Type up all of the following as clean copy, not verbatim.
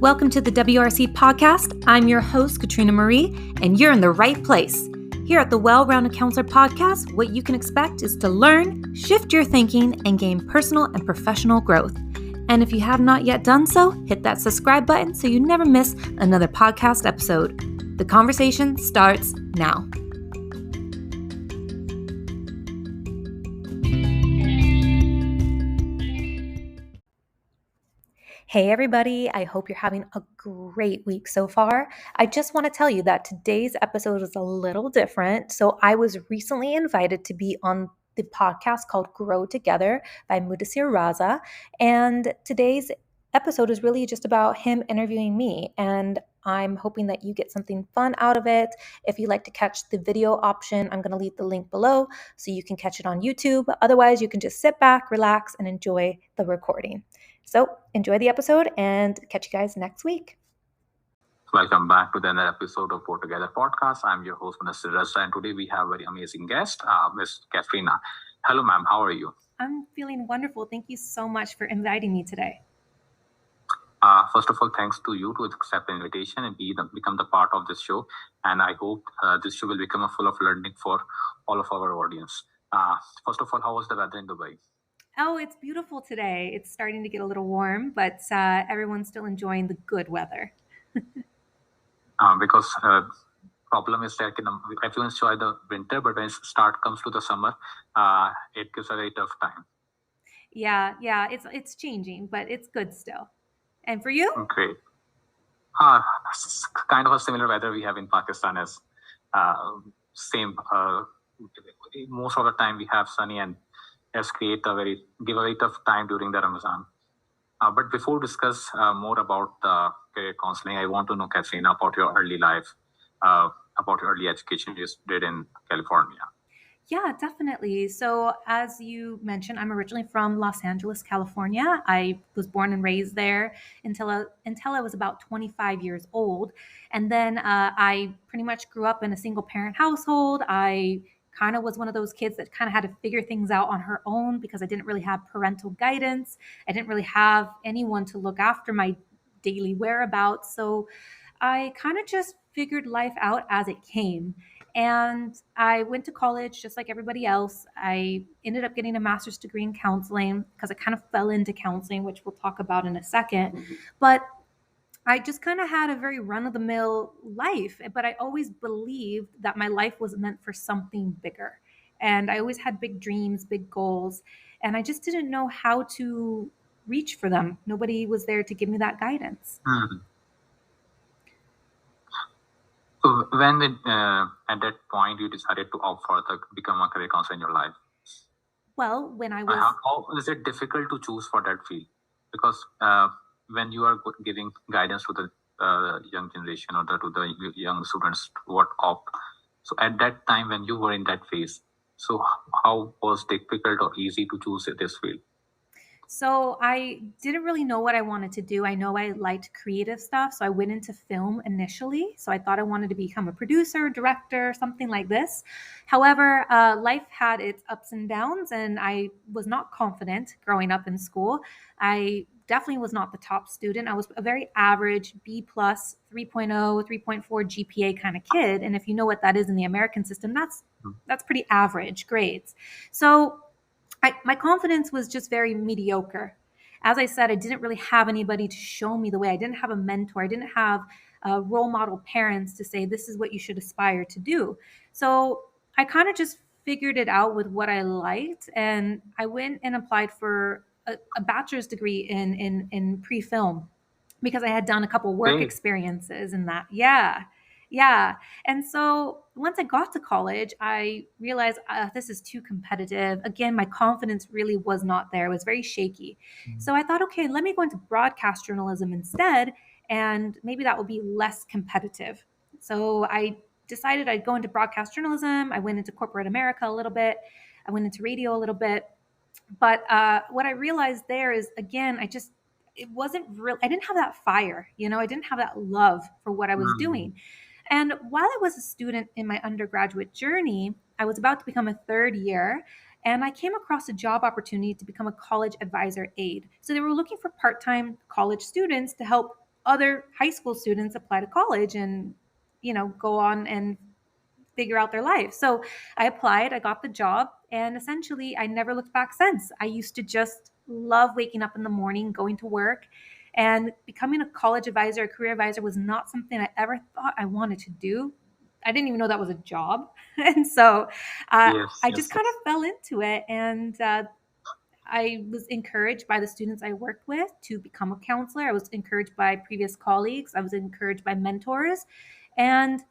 Welcome to the WRC podcast. I'm your host, Katrina Marie, and you're in the right place. Here at the Well-Rounded Counselor podcast, what you can expect is to learn, shift your thinking, and gain personal and professional growth. And if you have not yet done so, hit that subscribe button so you never miss another podcast episode. The conversation starts now. Hey everybody, I hope you're having a great week so far. I just want to tell you that today's episode is a little different. So I was recently invited to be on the podcast called Grow Together by Mudasir Razza. And today's episode is really just about him interviewing me. And I'm hoping that you get something fun out of it. If you like to catch the video option, I'm going to leave the link below so you can catch it on YouTube. Otherwise, you can just sit back, relax, and enjoy the recording. So enjoy the episode and catch you guys next week. Welcome back to another episode of Grow Together podcast. I'm your host, Mudasir Razza, and today we have a very amazing guest, Miss Katrina. Hello, ma'am. How are you? I'm feeling wonderful. Thank you so much for inviting me today. First of all, thanks to you to accept the invitation and become the part of this show. And I hope this show will become full of learning for all of our audience. First of all, how was the weather in Dubai? Oh, it's beautiful today. It's starting to get a little warm, but everyone's still enjoying the good weather. Because problem is that everyone enjoy the winter, but when it comes to the summer, it gives a very tough time. Yeah, it's changing, but it's good still. And for you? Great. Kind of a similar weather we have in Pakistan as same. Most of the time we have sunny and has give a very tough time during the Ramadan. But before discuss more about the career counseling, I want to know, Katrina, about your early life, about your early education you did in California. Yeah, definitely. So as you mentioned, I'm originally from Los Angeles, California. I was born and raised there until I was about 25 years old. And then I pretty much grew up in a single parent household. I kind of was one of those kids that kind of had to figure things out on her own because I didn't really have parental guidance. I didn't really have anyone to look after my daily whereabouts. So I kind of just figured life out as it came. And I went to college just like everybody else. I ended up getting a master's degree in counseling because I kind of fell into counseling, which we'll talk about in a second. Mm-hmm. But I just kind of had a very run-of-the-mill life, but I always believed that my life was meant for something bigger. And I always had big dreams, big goals, and I just didn't know how to reach for them. Nobody was there to give me that guidance. Mm-hmm. So when at that point you decided to opt for become a career counselor in your life? Well, when I was... How is it difficult to choose for that field? Because when you are giving guidance to the young generation or to the young students what opt, so at that time when you were in that phase, so how was it difficult or easy to choose this field? So I didn't really know what I wanted to do. I know I liked creative stuff, so I went into film initially. So I thought I wanted to become a producer, director, something like this. However, life had its ups and downs, and I was not confident growing up in school. I definitely was not the top student. I was a very average B plus, 3.0, 3.4 GPA kind of kid. And if you know what that is in the American system, that's pretty average grades. So my confidence was just very mediocre. As I said, I didn't really have anybody to show me the way. I didn't have a mentor. I didn't have role model parents to say, this is what you should aspire to do. So I kind of just figured it out with what I liked. And I went and applied for a bachelor's degree in pre-film because I had done a couple work experiences in that. Yeah. And so once I got to college, I realized this is too competitive. Again, my confidence really was not there. It was very shaky. Mm-hmm. So I thought, okay, let me go into broadcast journalism instead, and maybe that will be less competitive. So I decided I'd go into broadcast journalism. I went into corporate America a little bit. I went into radio a little bit. But what I realized there is, again, it wasn't real. I didn't have that fire, I didn't have that love for what I was doing. And while I was a student in my undergraduate journey, I was about to become a third year, and I came across a job opportunity to become a college advisor aide. So they were looking for part-time college students to help other high school students apply to college and, go on and figure out their life. So I applied, I got the job, and essentially I never looked back since. I used to just love waking up in the morning, going to work, and becoming a college advisor, a career advisor was not something I ever thought I wanted to do. I didn't even know that was a job. And so Yes, I just yes, kind yes. of fell into it. And I was encouraged by the students I worked with to become a counselor. I was encouraged by previous colleagues. I was encouraged by mentors. And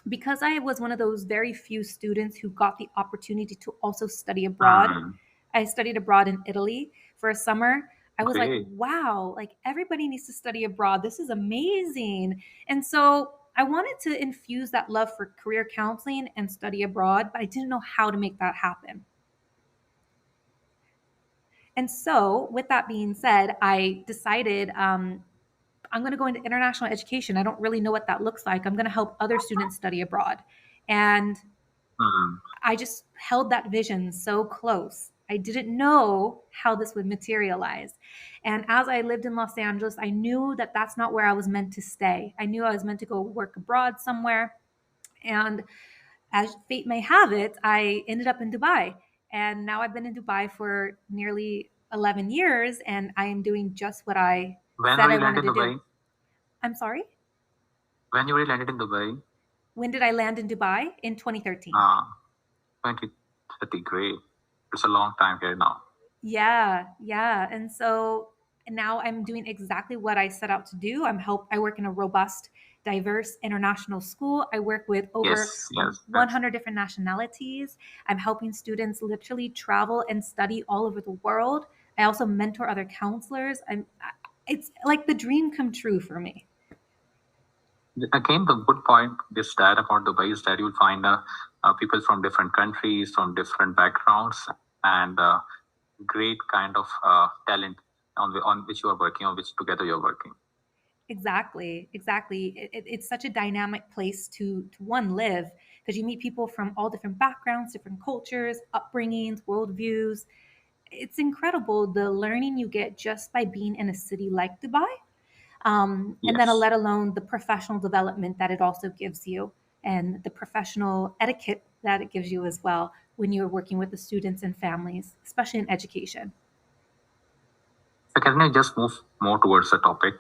because I was one of those very few students who got the opportunity to also study abroad, Hmm. I studied abroad in Italy for a summer. I was like, Great. wow, like everybody needs to study abroad. This is amazing. And so I wanted to infuse that love for career counseling and study abroad, but I didn't know how to make that happen. And so, with that being said, I decided I'm going to go into international education. I don't really know what that looks like. I'm going to help other students study abroad. And Hmm. I just held that vision so close. I didn't know how this would materialize. And as I lived in Los Angeles, I knew that that's not where I was meant to stay. I knew I was meant to go work abroad somewhere. And as fate may have it, I ended up in Dubai. And now I've been in Dubai for nearly 11 years, and I am doing just what I When said were I you wanted landed to in do. Dubai? I'm sorry? When you were landed in Dubai? When did I land in Dubai? In 2013. 2030. Great. It's a long time here now. Yeah, yeah. And so now I'm doing exactly what I set out to do. I work in a robust, diverse international school. I work with over Yes, yes, yes. 100 different nationalities. I'm helping students literally travel and study all over the world. I also mentor other counselors. It's like the dream come true for me. Again, the good point this that about Dubai is that you'll find people from different countries, from different backgrounds, and great kind of talent on which you are working, on which together you're working. Exactly, exactly. It's such a dynamic place to one live because you meet people from all different backgrounds, different cultures, upbringings, worldviews. It's incredible the learning you get just by being in a city like Dubai, and then Yes. let alone the professional development that it also gives you and the professional etiquette that it gives you as well when you're working with the students and families, especially in education. So can I just move more towards the topic?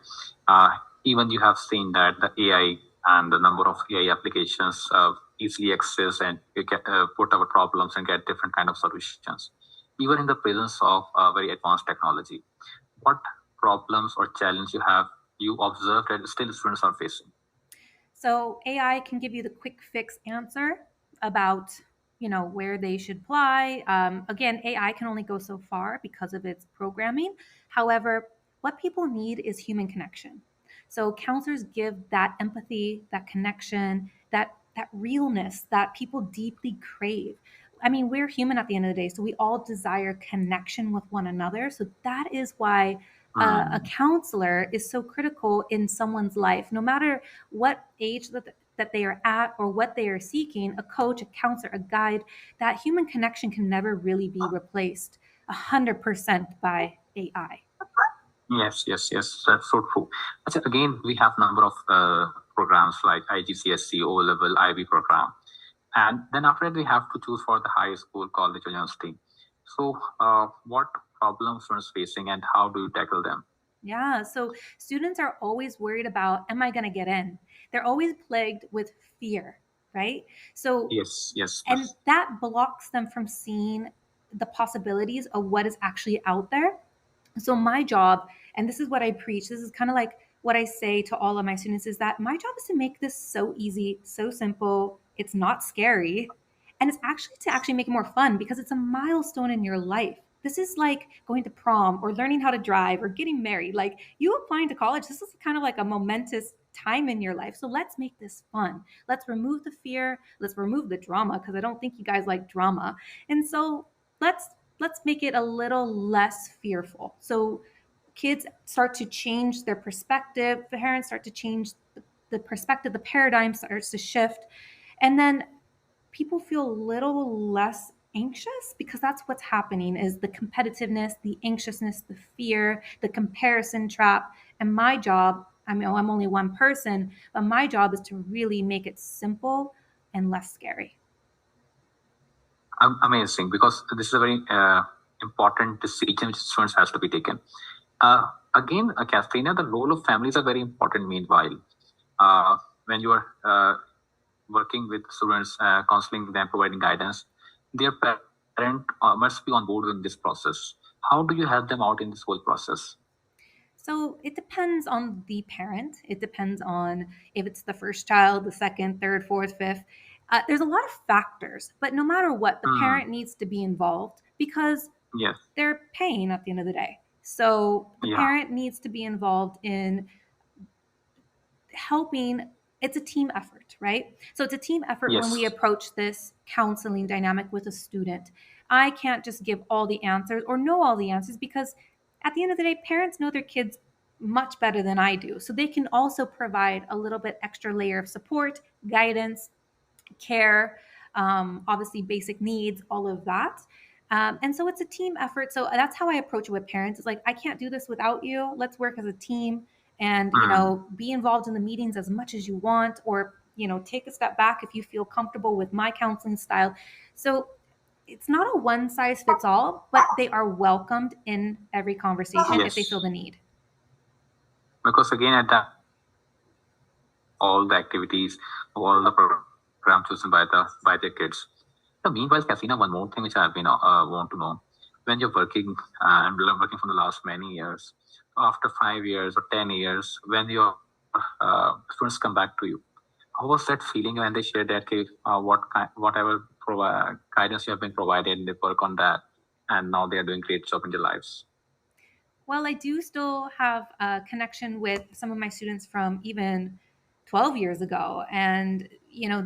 Uh, Even you have seen that the AI and the number of AI applications easily access and you get put our problems and get different kind of solutions. Even in the presence of very advanced technology, what problems or challenge you observed that still students are facing? So AI can give you the quick fix answer about where they should apply. Again, AI can only go so far because of its programming. However, what people need is human connection. So counselors give that empathy, that connection, that realness that people deeply crave. I mean, we're human at the end of the day, so we all desire connection with one another. So that is why a Hmm. counselor is so critical in someone's life, no matter what age that they are at or what they are seeking. A coach, a counselor, a guide, that human connection can never really be replaced 100% by AI. Yes, yes, yes. That's so true. But again, we have number of programs like IGCSE, O level, IB program, and then after that we have to choose for the high school, college, or university. So, what problems students facing, and how do you tackle them? Yeah, so students are always worried about, am I going to get in? They're always plagued with fear, right? So, Yes, yes, and yes. that blocks them from seeing the possibilities of what is actually out there. So my job, and this is what I preach, this is kind of like what I say to all of my students, is that my job is to make this so easy, so simple. It's not scary, and it's actually to actually make it more fun because it's a milestone in your life. This is like going to prom or learning how to drive or getting married. Like, you applying to college, this is kind of like a momentous time in your life. So let's make this fun. Let's remove the fear, let's remove the drama, because I don't think you guys like drama. And so let's make it a little less fearful. So kids start to change their perspective, the parents start to change the perspective, the paradigm starts to shift, and then people feel a little less anxious, because that's what's happening is the competitiveness, the anxiousness, the fear, the comparison trap. And my job I mean, I'm only one person, but my job is to really make it simple and less scary. Amazing, because this is a very important decision which students has to be taken. Again, Katrina, the role of families are very important. Meanwhile, when you are working with students, counseling them, providing guidance, their parent must be on board in this process. How do you help them out in this whole process? So it depends on the parent. It depends on if it's the first child, the second, third, fourth, fifth. There's a lot of factors, but no matter what, the parent needs to be involved because Yes. they're paying at the end of the day. So the Yeah. parent needs to be involved in helping. It's a team effort, right? So it's a team effort when we Yes. approach this counseling dynamic with a student. I can't just give all the answers or know all the answers because at the end of the day, parents know their kids much better than I do. So they can also provide a little bit extra layer of support, guidance, care, obviously basic needs, all of that. And so it's a team effort. So that's how I approach it with parents. It's like, I can't do this without you. Let's work as a team and, be involved in the meetings as much as you want, or, take a step back if you feel comfortable with my counseling style. So it's not a one size fits all, but they are welcomed in every conversation if they Yes. feel the need. Because again, at that, all the activities, all the programs chosen by the kids. So meanwhile, Katrina, one more thing which I've been want to know: when you're working and working for the last many years, after 5 years or 10 years, when your students come back to you, how was that feeling when they shared that whatever guidance you have been provided, they work on that, and now they are doing great job in their lives? Well, I do still have a connection with some of my students from even 12 years ago. And,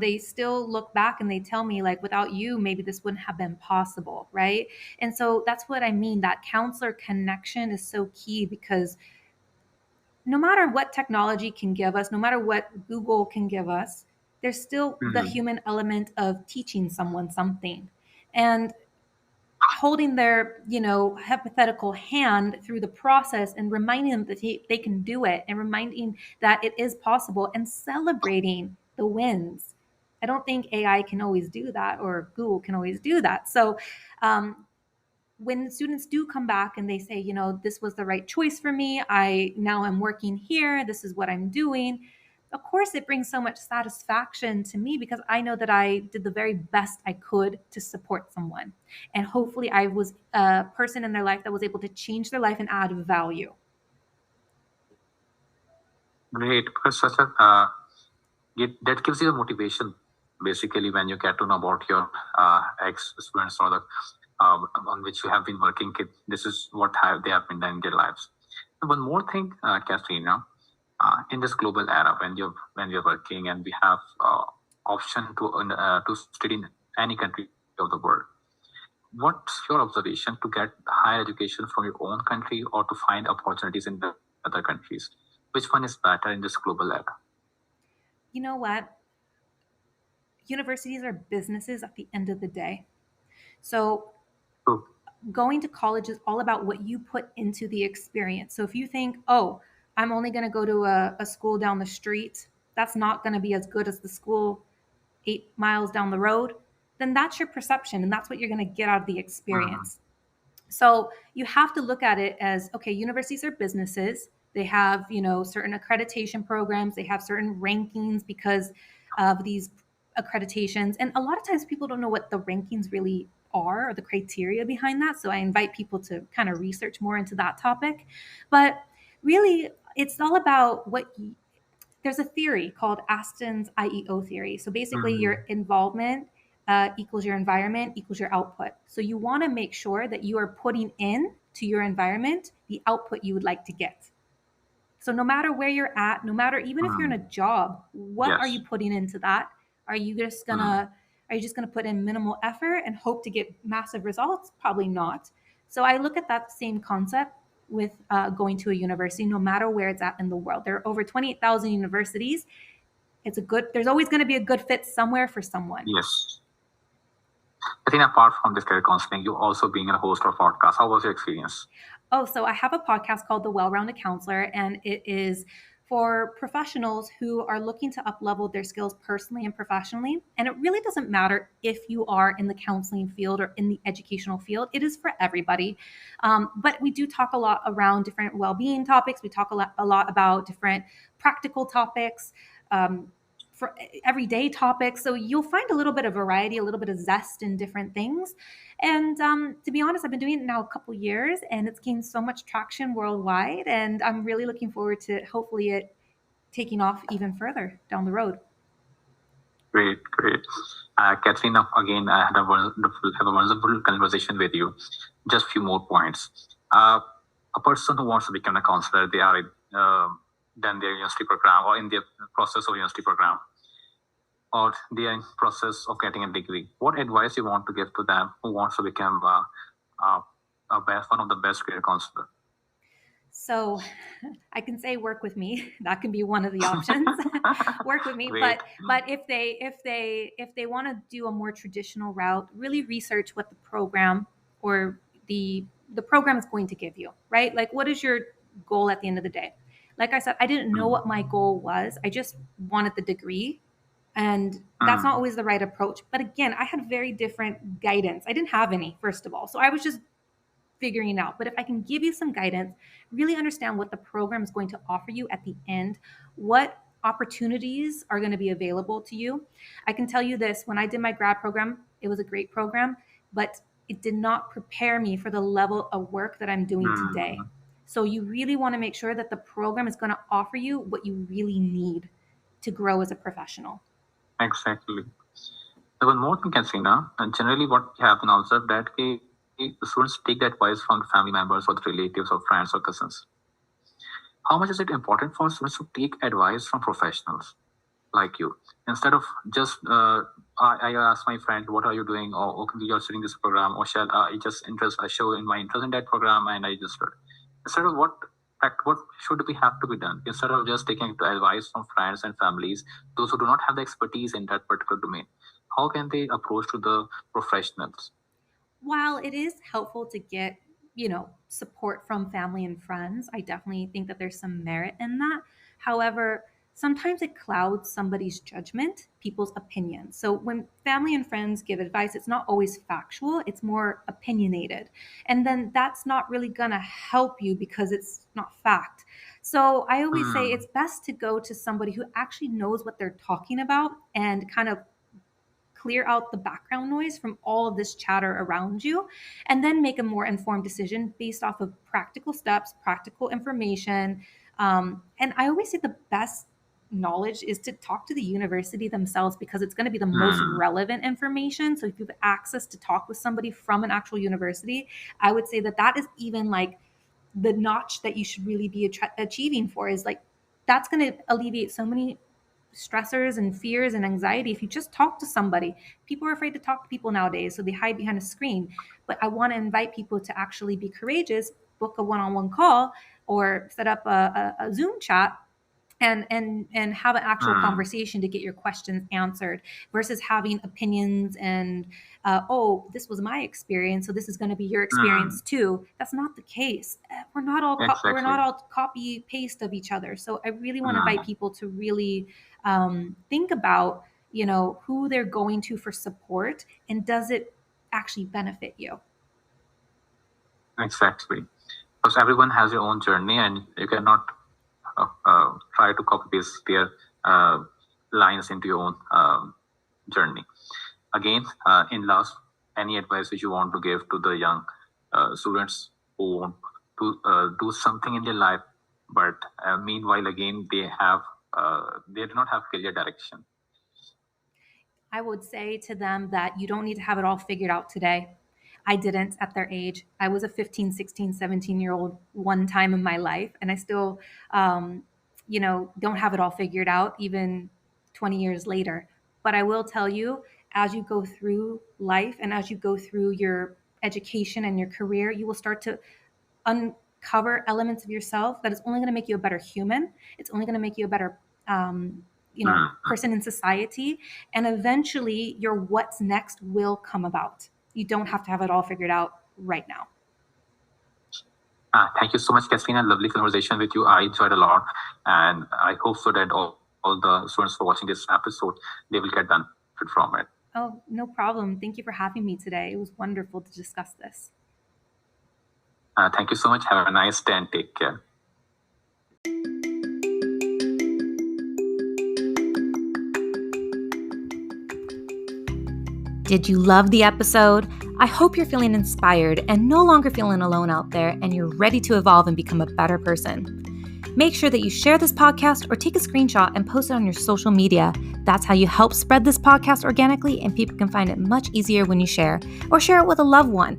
they still look back and they tell me, like, without you, maybe this wouldn't have been possible. Right. And so that's what I mean. That counselor connection is so key because no matter what technology can give us, no matter what Google can give us, there's still the human element of teaching someone something. And holding their hypothetical hand through the process and reminding them that they can do it, and reminding that it is possible, and celebrating the wins. I don't think AI can always do that, or Google can always do that. So um, when students do come back and they say, this was the right choice for me, I now am working here, this is what I'm doing, of course it brings so much satisfaction to me because I know that I did the very best I could to support someone. And hopefully I was a person in their life that was able to change their life and add value. Great, because such a that gives you a motivation basically when you get to know about your ex students or the on which you have been working. This is what they have been done in their lives. And one more thing, Katrina, in this global era when you're working and we have option to study in any country of the world. What's your observation to get higher education from your own country or to find opportunities in the other countries? Which one is better in this global era? You know what? Universities are businesses at the end of the day. So True. going to college is all about what you put into the experience. So if you think, oh, I'm only going to go to a school down the street, that's not going to be as good as the school 8 miles down the road, then that's your perception and that's what you're going to get out of the experience. So you have to look at it as, okay, universities are businesses. They have, certain accreditation programs, they have certain rankings because of these accreditations. And a lot of times people don't know what the rankings really are or the criteria behind that. So I invite people to kind of research more into that topic. But really, it's all about there's a theory called Aston's IEO theory. So basically, your involvement equals your environment equals your output. So you want to make sure that you are putting in to your environment the output you would like to get. So no matter where you're at, no matter even if you're in a job, what are you putting into that? Are you just gonna put in minimal effort and hope to get massive results? Probably not. So I look at that same concept with going to a university, no matter where it's at in the world. There are over 28,000 universities. There's always going to be a good fit somewhere for someone. Yes. I think apart from this career counseling, you also being a host of podcast. How was your experience? Oh, so I have a podcast called The Well-Rounded Counselor, and it is for professionals who are looking to up-level their skills personally and professionally. And it really doesn't matter if you are in the counseling field or in the educational field. It is for everybody. But we do talk a lot around different well-being topics. We talk a lot about different practical topics. For everyday topics. So you'll find a little bit of variety, a little bit of zest in different things. And to be honest, I've been doing it now a couple years and it's gained so much traction worldwide. And I'm really looking forward to hopefully it taking off even further down the road. Great, great. Katrina, again, I had have a wonderful conversation with you. Just few more points. A person who wants to become a counselor, they are done their university program or in the process of university program, or they are in process of getting a degree. What advice you want to give to them who wants to become one of the best career counselor? So I can say work with me. That can be one of the options. Work with me. Great. But if they want to do a more traditional route, really research what the program or the program is going to give you, right? Like what is your goal at the end of the day? Like I said, I didn't know what my goal was. I just wanted the degree. And that's not always the right approach. But again, I had very different guidance. I didn't have any, first of all. So I was just figuring out. But if I can give you some guidance, really understand what the program is going to offer you at the end, what opportunities are going to be available to you. I can tell you this, when I did my grad program, it was a great program, but it did not prepare me for the level of work that I'm doing today. So you really want to make sure that the program is going to offer you what you really need to grow as a professional. Exactly. So one more thing, Katrina, and generally what we have observed that the students take the advice from the family members or the relatives or friends or cousins. How much is it important for students to take advice from professionals like you instead of just I ask my friend, what are you doing? Or okay, you're studying this program, or shall I just I show in my interest in that program and I just start. Instead of what should we have to be done instead of just taking advice from friends and families, those who do not have the expertise in that particular domain? How can they approach to the professionals? While it is helpful to get, support from family and friends, I definitely think that there's some merit in that. However, sometimes it clouds somebody's judgment, people's opinions. So when family and friends give advice, it's not always factual, it's more opinionated. And then that's not really going to help you because it's not fact. So I always say it's best to go to somebody who actually knows what they're talking about and kind of clear out the background noise from all of this chatter around you, and then make a more informed decision based off of practical steps, practical information. And I always say the best knowledge is to talk to the university themselves because it's going to be the most relevant information. So if you have access to talk with somebody from an actual university, I would say that that is even like the notch that you should really be achieving for, is like that's going to alleviate so many stressors and fears and anxiety if you just talk to somebody. People are afraid to talk to people nowadays, so they hide behind a screen. But I want to invite people to actually be courageous, book a one-on-one call or set up a Zoom chat and have an actual conversation to get your questions answered versus having opinions and oh, this was my experience, so this is going to be your experience too. That's not the case. We're not all we're not all copy paste of each other. So I really want to invite people to really think about who they're going to for support, and does it actually benefit you. Exactly, because everyone has your own journey and you cannot try to copy paste their lines into your own journey. Again, in last, any advice which you want to give to the young students who want to do something in their life, but meanwhile, again, they do not have clear direction? I would say to them that you don't need to have it all figured out today. I didn't at their age. I was a 15, 16, 17-year-old one time in my life, and I still, don't have it all figured out even 20 years later. But I will tell you, as you go through life and as you go through your education and your career, you will start to uncover elements of yourself that is only going to make you a better human. It's only going to make you a better person in society. And eventually your what's next will come about. You don't have to have it all figured out right now. Thank you so much, Katrina. Lovely conversation with you. I enjoyed a lot, and I hope so that all the students who are watching this episode, they will get benefit from it. Oh, no problem. Thank you for having me today. It was wonderful to discuss this. Thank you so much. Have a nice day and take care. Did you love the episode? I hope you're feeling inspired and no longer feeling alone out there, and you're ready to evolve and become a better person. Make sure that you share this podcast or take a screenshot and post it on your social media. That's how you help spread this podcast organically, and people can find it much easier when you share, or share it with a loved one.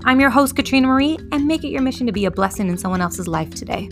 I'm your host, Katrina Marie, and make it your mission to be a blessing in someone else's life today.